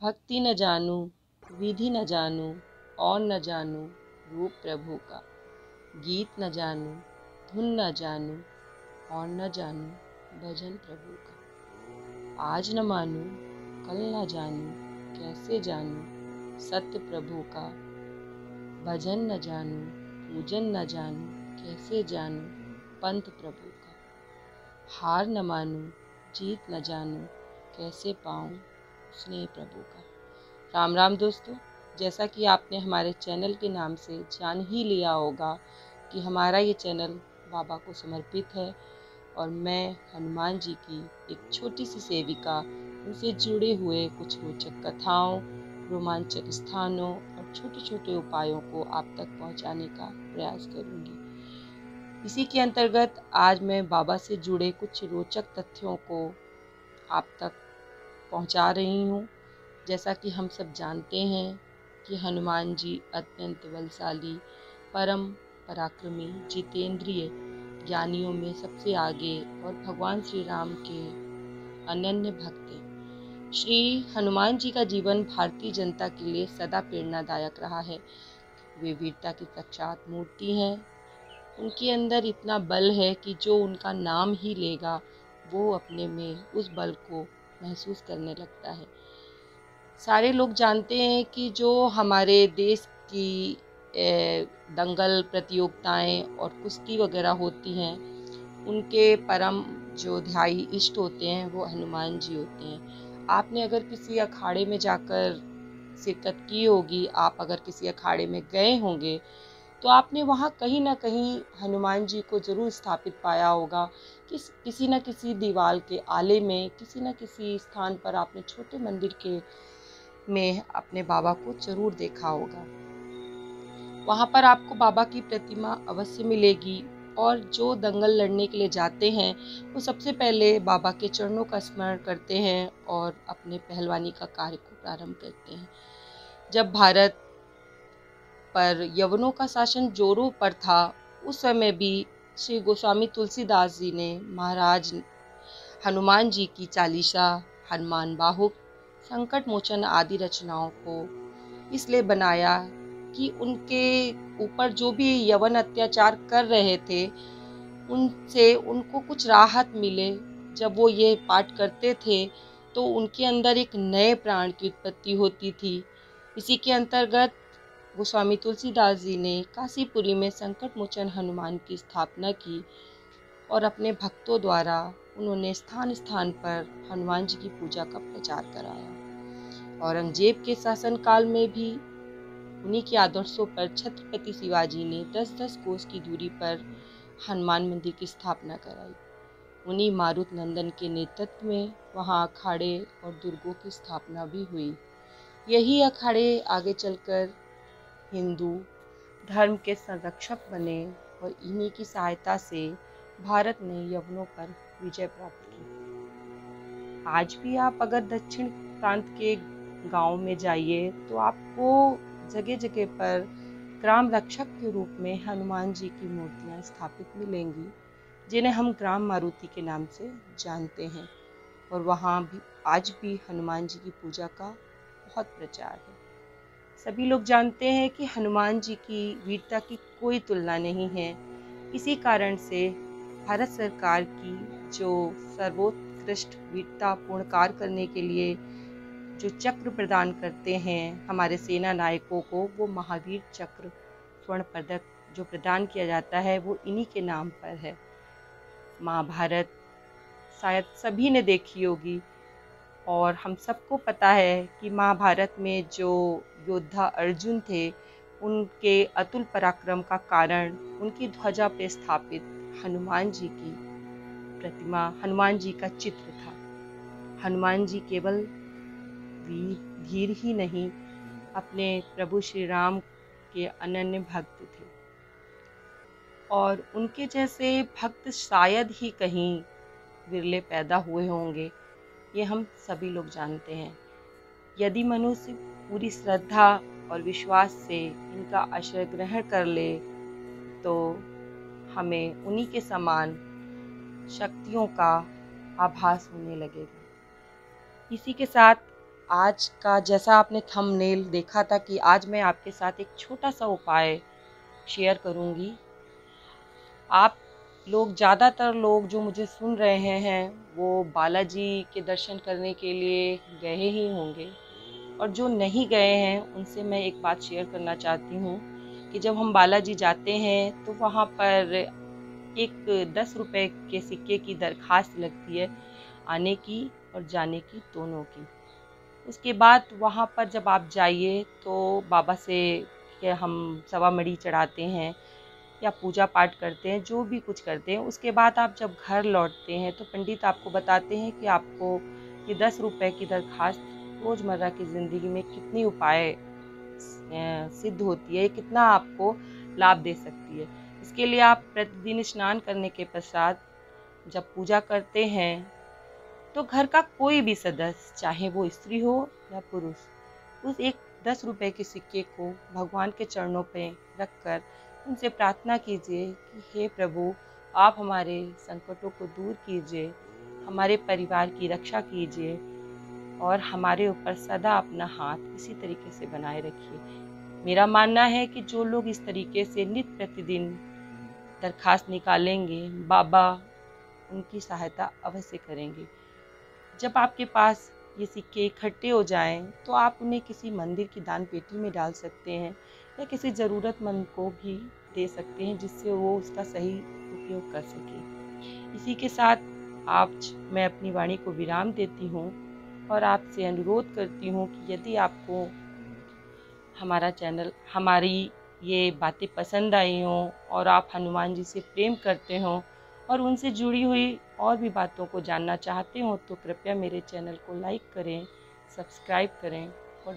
भक्ति न जानूं, विधि न जानूं, और न जानूं रूप प्रभु का। गीत न जानूं, धुन न जानूं, और न जानूं भजन प्रभु का। आज न मानूं, कल न जानूं, कैसे जानूं सत्य प्रभु का। भजन न जानूं, पूजन न जानूं, कैसे जानूं पंथ प्रभु का। हार न मानूं, जीत न जानूं, कैसे पाऊं स्नेह प्रभु का। राम राम दोस्तों, जैसा कि आपने हमारे चैनल के नाम से जान ही लिया होगा कि हमारा ये चैनल बाबा को समर्पित है और मैं हनुमान जी की एक छोटी सी सेविका उनसे जुड़े हुए कुछ रोचक कथाओं, रोमांचक स्थानों और छोटे छोटे उपायों को आप तक पहुंचाने का प्रयास करूंगी। इसी के अंतर्गत आज मैं बाबा से जुड़े कुछ रोचक तथ्यों को आप तक पहुंचा रही हूँ। जैसा कि हम सब जानते हैं कि हनुमान जी अत्यंत बलशाली, परम पराक्रमी, जितेंद्रिय, ज्ञानियों में सबसे आगे और भगवान श्री राम के अनन्य भक्त हैं। श्री हनुमान जी का जीवन भारतीय जनता के लिए सदा प्रेरणादायक रहा है। वे वीरता की साक्षात मूर्ति हैं। उनके अंदर इतना बल है कि जो उनका नाम ही लेगा वो अपने में उस बल को महसूस करने लगता है। सारे लोग जानते हैं कि जो हमारे देश की दंगल प्रतियोगिताएं और कुश्ती वगैरह होती हैं, उनके परम जो ध्यायी इष्ट होते हैं वो हनुमान जी होते हैं। आपने अगर किसी अखाड़े में जाकर शिरकत की होगी, आप अगर किसी अखाड़े में गए होंगे तो आपने वहाँ कहीं ना कहीं हनुमान जी को ज़रूर स्थापित पाया होगा कि किसी न किसी दीवार के आले में, किसी न किसी स्थान पर आपने छोटे मंदिर के में अपने बाबा को जरूर देखा होगा। वहाँ पर आपको बाबा की प्रतिमा अवश्य मिलेगी और जो दंगल लड़ने के लिए जाते हैं वो सबसे पहले बाबा के चरणों का स्मरण करते हैं और अपने पहलवानी का कार्य को प्रारंभ करते हैं। जब भारत पर यवनों का शासन जोरों पर था, उस समय भी श्री गोस्वामी तुलसीदास जी ने महाराज हनुमान जी की चालीसा, हनुमान बाहुक, संकट मोचन आदि रचनाओं को इसलिए बनाया कि उनके ऊपर जो भी यवन अत्याचार कर रहे थे उनसे उनको कुछ राहत मिले। जब वो ये पाठ करते थे तो उनके अंदर एक नए प्राण की उत्पत्ति होती थी। इसी के अंतर्गत गोस्वामी तुलसीदास जी ने काशीपुरी में संकट मोचन हनुमान की स्थापना की और अपने भक्तों द्वारा उन्होंने स्थान स्थान पर हनुमान जी की पूजा का प्रचार कराया। औरंगजेब के शासनकाल में भी उन्हीं के आदर्शों पर छत्रपति शिवाजी ने 10-10 कोस की दूरी पर हनुमान मंदिर की स्थापना कराई। उन्हीं मारुत नंदन के नेतृत्व में वहाँ अखाड़े और दुर्गों की स्थापना भी हुई। यही अखाड़े आगे चलकर हिंदू धर्म के संरक्षक बने और इन्हीं की सहायता से भारत ने यवनों पर विजय प्राप्त की। आज भी आप अगर दक्षिण प्रांत के गांव में जाइए तो आपको जगह जगह पर ग्राम रक्षक के रूप में हनुमान जी की मूर्तियां स्थापित मिलेंगी, जिन्हें हम ग्राम मारुति के नाम से जानते हैं। और वहाँ भी आज भी हनुमान जी की पूजा का बहुत प्रचार है। सभी लोग जानते हैं कि हनुमान जी की वीरता की कोई तुलना नहीं है। इसी कारण से भारत सरकार की जो सर्वोत्कृष्ट वीरता पूर्ण कार्य करने के लिए जो चक्र प्रदान करते हैं हमारे सेना नायकों को, वो महावीर चक्र स्वर्ण पदक जो प्रदान किया जाता है वो इन्हीं के नाम पर है। महाभारत शायद सभी ने देखी होगी और हम सबको पता है कि महाभारत में जो योद्धा अर्जुन थे, उनके अतुल पराक्रम का कारण उनकी ध्वजा पे स्थापित हनुमान जी की प्रतिमा, हनुमान जी का चित्र था। हनुमान जी केवल धीर ही नहीं, अपने प्रभु श्री राम के अनन्य भक्त थे और उनके जैसे भक्त शायद ही कहीं विरले पैदा हुए होंगे, ये हम सभी लोग जानते हैं। यदि मनुष्य पूरी श्रद्धा और विश्वास से इनका आश्रय ग्रहण कर ले तो हमें उन्हीं के समान शक्तियों का आभास होने लगेगा। इसी के साथ आज का, जैसा आपने थंबनेल देखा था कि आज मैं आपके साथ एक छोटा सा उपाय शेयर करूंगी। आप लोग, ज़्यादातर लोग जो मुझे सुन रहे हैं वो बालाजी के दर्शन करने के लिए गए ही होंगे, और जो नहीं गए हैं उनसे मैं एक बात शेयर करना चाहती हूँ कि जब हम बालाजी जाते हैं तो वहाँ पर एक 10 रुपए के सिक्के की दरखास्त लगती है, आने की और जाने की दोनों की। उसके बाद वहाँ पर जब आप जाइए तो बाबा से कि हम सवा मणि चढ़ाते हैं या पूजा पाठ करते हैं, जो भी कुछ करते हैं, उसके बाद आप जब घर लौटते हैं तो पंडित आपको बताते हैं कि आपको ये 10 रुपए की दरखास्त रोज़मर्रा की ज़िंदगी में कितनी उपाय सिद्ध होती है, कितना आपको लाभ दे सकती है। इसके लिए आप प्रतिदिन स्नान करने के पश्चात जब पूजा करते हैं तो घर का कोई भी सदस्य, चाहे वो स्त्री हो या पुरुष, उस एक 10 रुपए के सिक्के को भगवान के चरणों पे रखकर उनसे प्रार्थना कीजिए कि हे प्रभु, आप हमारे संकटों को दूर कीजिए, हमारे परिवार की रक्षा कीजिए और हमारे ऊपर सदा अपना हाथ इसी तरीके से बनाए रखिए। मेरा मानना है कि जो लोग इस तरीके से नित्य प्रतिदिन दरखास्त निकालेंगे, बाबा उनकी सहायता अवश्य करेंगे। जब आपके पास ये सिक्के इकट्ठे हो जाएं तो आप उन्हें किसी मंदिर की दान पेटी में डाल सकते हैं या किसी ज़रूरतमंद को भी दे सकते हैं, जिससे वो उसका सही उपयोग कर सके। इसी के साथ आज मैं अपनी वाणी को विराम देती हूँ और आपसे अनुरोध करती हूँ कि यदि आपको हमारा चैनल, हमारी ये बातें पसंद आई हों और आप हनुमान जी से प्रेम करते हों और उनसे जुड़ी हुई और भी बातों को जानना चाहते हो तो कृपया मेरे चैनल को लाइक करें, सब्सक्राइब करें और